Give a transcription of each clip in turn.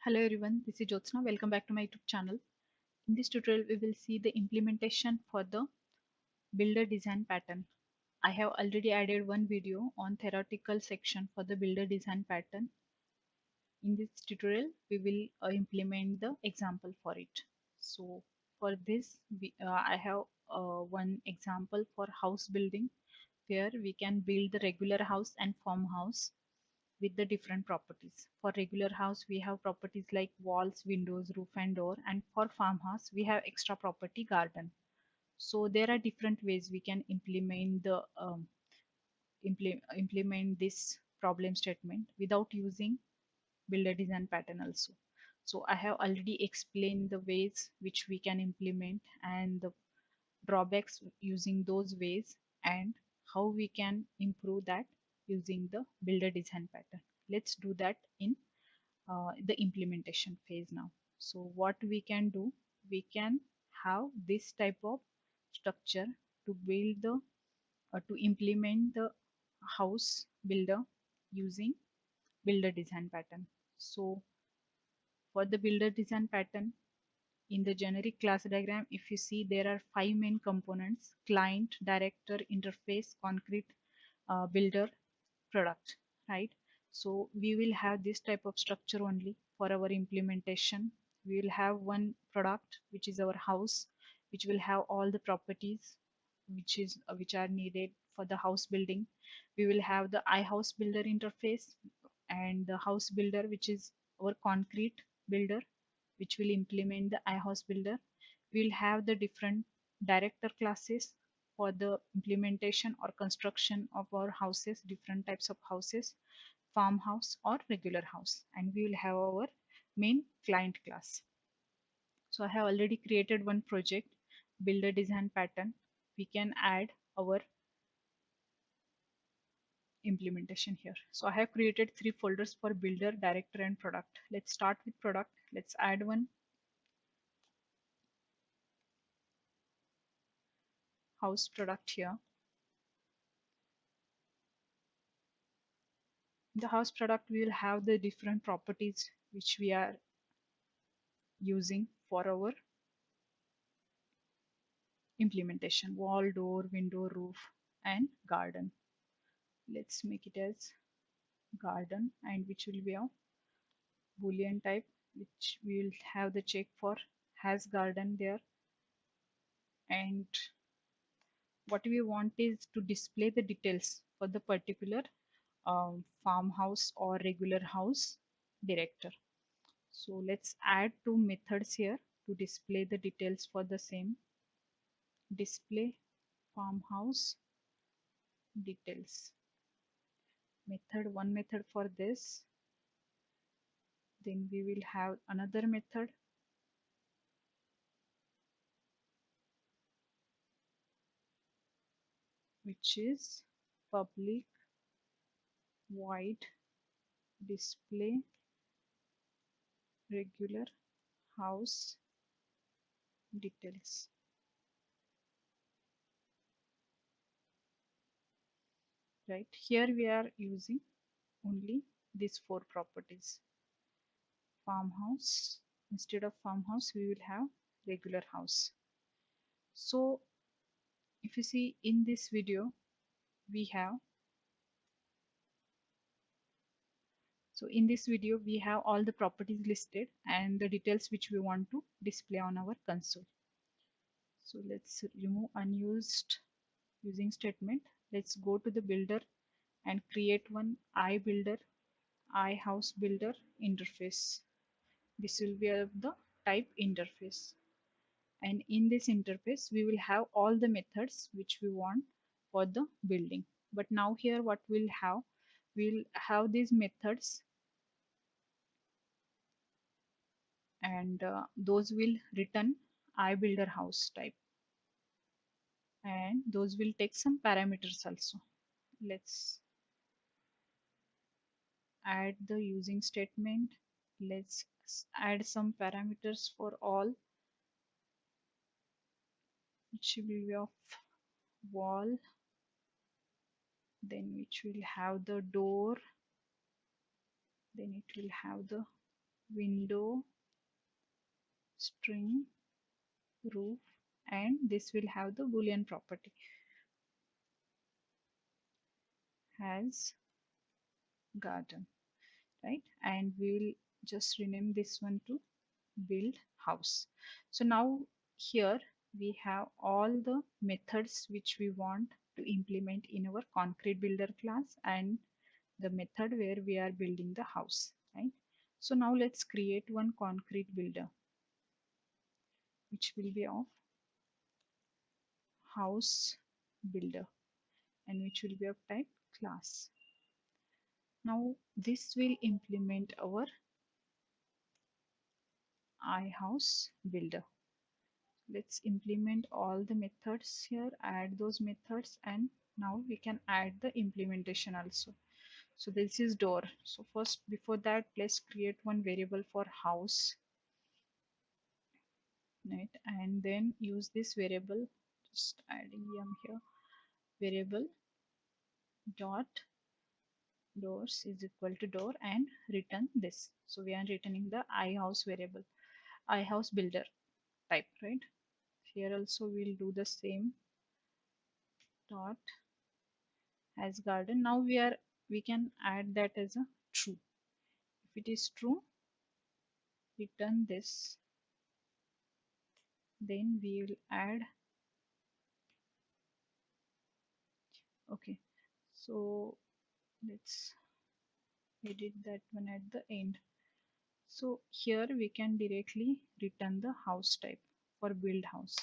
Hello everyone, this is Jyotsna. Welcome back to my YouTube channel. In this tutorial, we will see the implementation for the builder design pattern. I have already added one video on theoretical section for the builder design pattern. In this tutorial, we will implement the example for it. So for this, I have one example for house building where we can build the regular house and farmhouse with the different properties. For regular house, we have properties like walls, windows, roof and door, and for farmhouse, we have extra property garden. So there are different ways we can implement this problem statement without using builder design pattern also. So I have already explained the ways which we can implement and the drawbacks using those ways and how we can improve that using the builder design pattern. Let's do that in the implementation phase now. So what we can do, we can have this type of structure to build the to implement the house builder using builder design pattern. So for the builder design pattern, in the generic class diagram, if you see, there are five main components: client, director, interface, concrete, builder, product, right? So we will have this type of structure only for our implementation. We will have one product, which is our house, which will have all the properties which are needed for the house building. We will have the iHouse builder interface and the house builder, which is our concrete builder, which will implement the iHouse builder. We'll have the different director classes for the implementation or construction of our houses, different types of houses, farmhouse or regular house, and we will have our main client class. So I have already created one project, builder design pattern. We can add our implementation here. So I have created three folders for builder, director and product. Let's start with product. Let's add one house product here. In the house product, we will have the different properties which we are using for our implementation: wall, door, window, roof and garden. Let's make it as garden, and which will be of boolean type, which we will have the check for has garden there. And what we want is to display the details for the particular farmhouse or regular house director. So let's add two methods here to display the details for the same. Display farmhouse details method, one method for this. Then we will have another method which is public void display regular house details. Right here we are using only these four properties. Farmhouse, instead of farmhouse we will have regular house. So if you see in this video, we have we have all the properties listed and the details which we want to display on our console. So let's remove unused using statement. Let's go to the builder and create one iBuilder, iHouse builder interface. This will be of the type interface, and in this interface we will have all the methods which we want for the building. But now here what we'll have these methods, and those will return iBuilder house type, and those will take some parameters also. Let's add the using statement. Let's add some parameters for all, which will be of wall, then which will have the door, then it will have the window string roof, and this will have the boolean property has garden, right? And we will just rename this one to build house. So now here we have all the methods which we want to implement in our concrete builder class and the method where we are building the house, right? So now let's create one concrete builder which will be of house builder and which will be of type class. Now this will implement our iHouse builder. Let's implement all the methods here, add those methods, and now we can add the implementation also. So this is door. So first, before that, let's create one variable for house, right? And then use this variable, just adding here, variable dot doors is equal to door and return this. So we are returning the iHouse variable, iHouse builder type, right? Here also we'll do the same dot as garden. Now we can add that as a true. If it is true, return this. Then we will add. Okay, so let's edit that one at the end. So here we can directly return the house type for build house.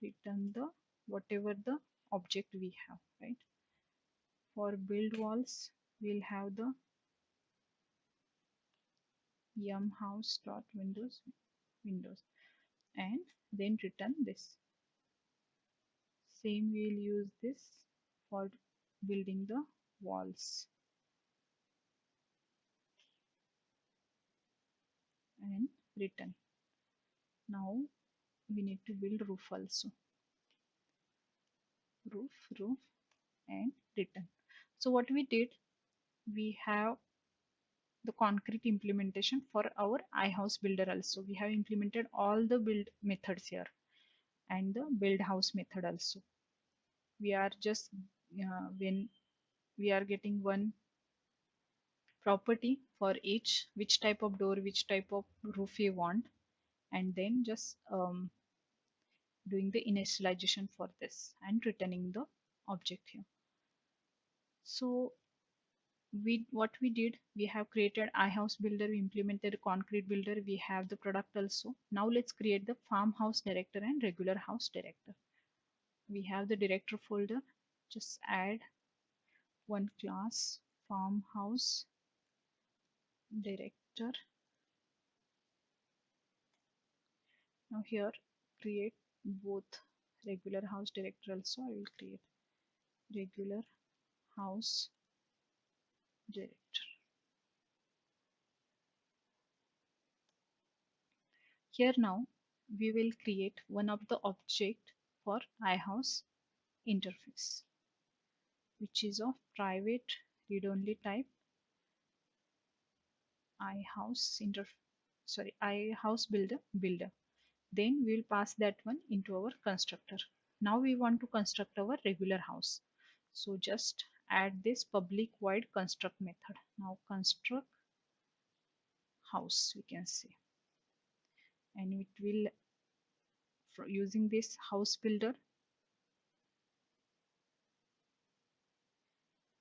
Return the whatever the object we have, right? For build walls, we'll have the yum house dot windows and then return this. Same we'll use this for building the walls and return. Now we need to build roof also. Roof and return. So what we did, we have the concrete implementation for our iHouse builder also. We have implemented all the build methods here and the build house method also. We are just when we are getting one property for each, which type of door, which type of roof you want, and then just doing the initialization for this and returning the object here. So what we did, we have created iHouse builder, we implemented concrete builder, we have the product also. Now let's create the farmhouse director and regular house director. We have the director folder, just add one class farmhouse director. Now here create both regular house director also. I will create regular house director. Here now we will create one of the object for iHouse interface, which is of private read-only type iHouse iHouse builder. Then we'll pass that one into our constructor. Now we want to construct our regular house. So just add this public void construct method. Now construct house we can say, and it will using this house builder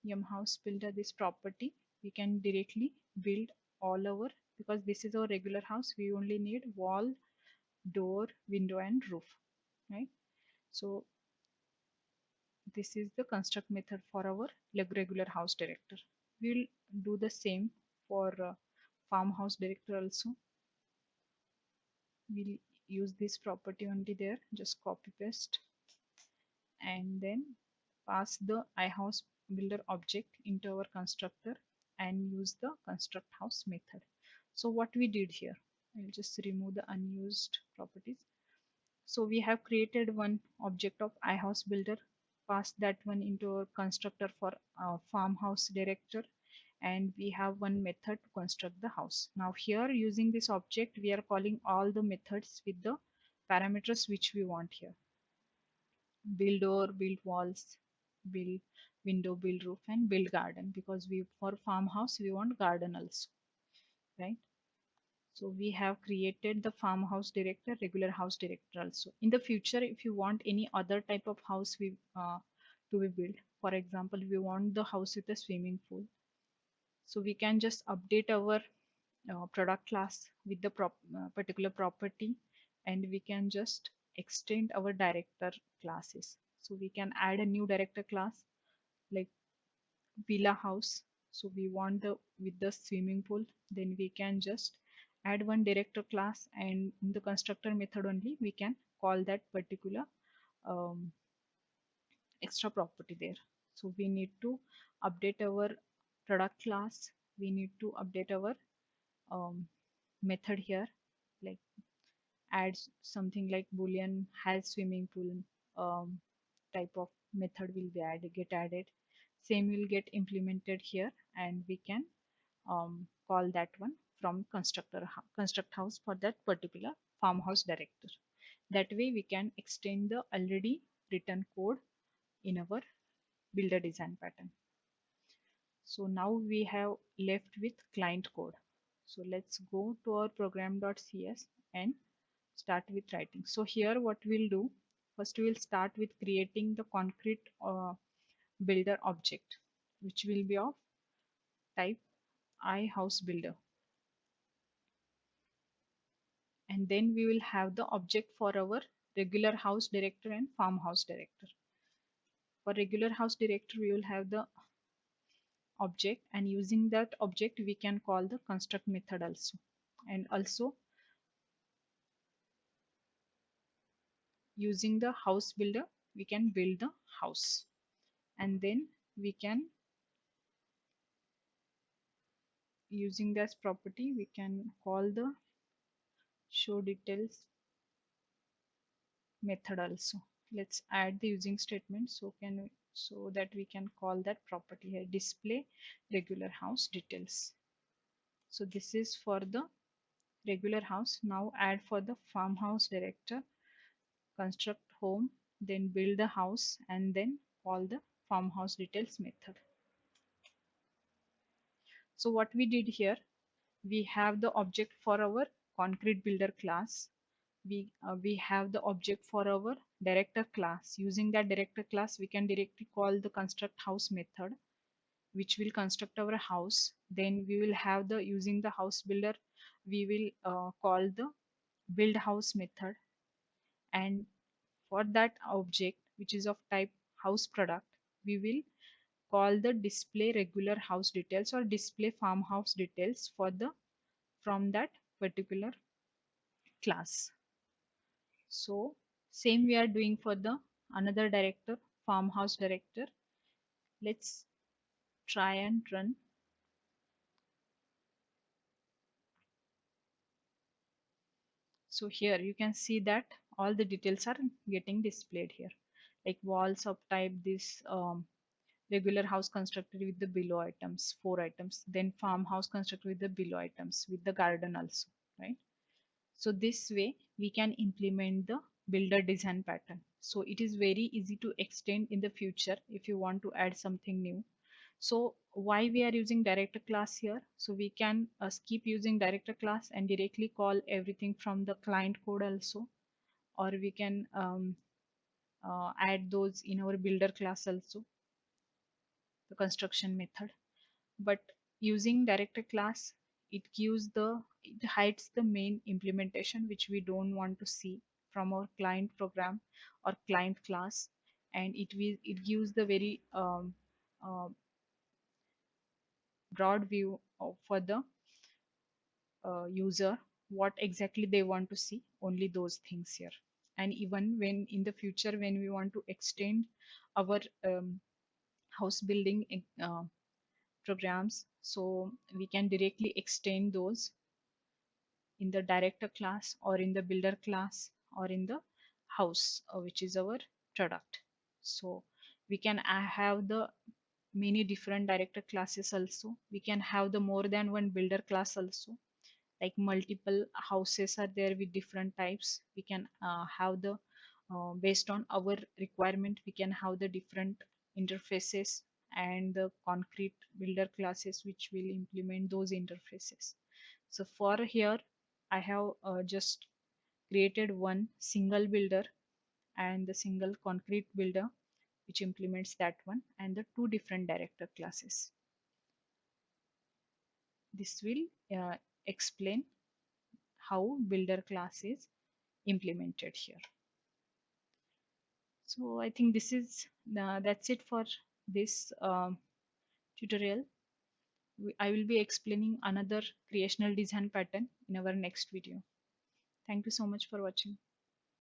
yum house builder this property we can directly build all our, because this is our regular house, we only need wall, door, window and roof, right? So this is the construct method for our regular house director. We'll do the same for farmhouse director also. We'll use this property only there, just copy paste and then pass the iHouse builder object into our constructor and use the construct house method. So what we did here, I'll just remove the unused properties. So we have created one object of iHouse builder, passed that one into our constructor for farmhouse director, and we have one method to construct the house. Now here using this object we are calling all the methods with the parameters which we want here: build door, build walls, build window, build roof, and build garden, because we for farmhouse we want garden also, right? So we have created the farmhouse director, regular house director also. In the future, if you want any other type of house to be built, for example, we want the house with a swimming pool, so we can just update our product class with the particular property, and we can just extend our director classes. So we can add a new director class like villa house. So we want the with the swimming pool, then we can just add one director class, and in the constructor method only we can call that particular um, extra property there. So we need to update our product class, we need to update our um, method here, like add something like boolean has swimming pool um, type of method will be get added. Same will get implemented here, and we can call that one from construct house for that particular farmhouse director. That way we can extend the already written code in our builder design pattern. So now we have left with client code. So let's go to our program.cs and start with writing. So here what we'll do, first we'll start with creating the concrete builder object, which will be of type I house builder. And then we will have the object for our regular house director and farmhouse director. For regular house director, we will have the object, and using that object we can call the construct method also. And also using the house builder we can build the house, and then we can, using this property we can call the show details method also. Let's add the using statement, so that we can call that property here, display regular house details. So this is for the regular house. Now add for the farmhouse director, construct home, then build the house, and then call the farmhouse details method. So what we did here, we have the object for our concrete builder class, we have the object for our director class. Using that director class we can directly call the construct house method, which will construct our house. Then we will have the, using the house builder we will call the build house method, and for that object which is of type house product we will call the display regular house details or display farmhouse details for the from that particular class. So same we are doing for the another director, farmhouse director. Let's try and run. So here you can see that all the details are getting displayed here, like walls of type this regular house constructed with the below items, 4 items, then farmhouse constructed with the below items with the garden also, right? So this way we can implement the builder design pattern. So it is very easy to extend in the future if you want to add something new. So why we are using director class here? So we can skip using director class and directly call everything from the client code also, or we can add those in our builder class also, the construction method. But using director class, it hides the main implementation which we don't want to see from our client program or client class, and it gives the very uh, broad view for the user what exactly they want to see, only those things here. And even when in the future when we want to extend our house building programs, so we can directly extend those in the director class or in the builder class or in the house which is our product. So we can have the many different director classes also. We can have the more than one builder class also, like multiple houses are there with different types. We can have the based on our requirement, we can have the different interfaces and the concrete builder classes which will implement those interfaces. So for here I have just created one single builder and the single concrete builder which implements that one, and the two different director classes. This will explain how builder class is implemented here. So I think this is that's it for this tutorial. I will be explaining another creational design pattern in our next video. Thank you so much for watching.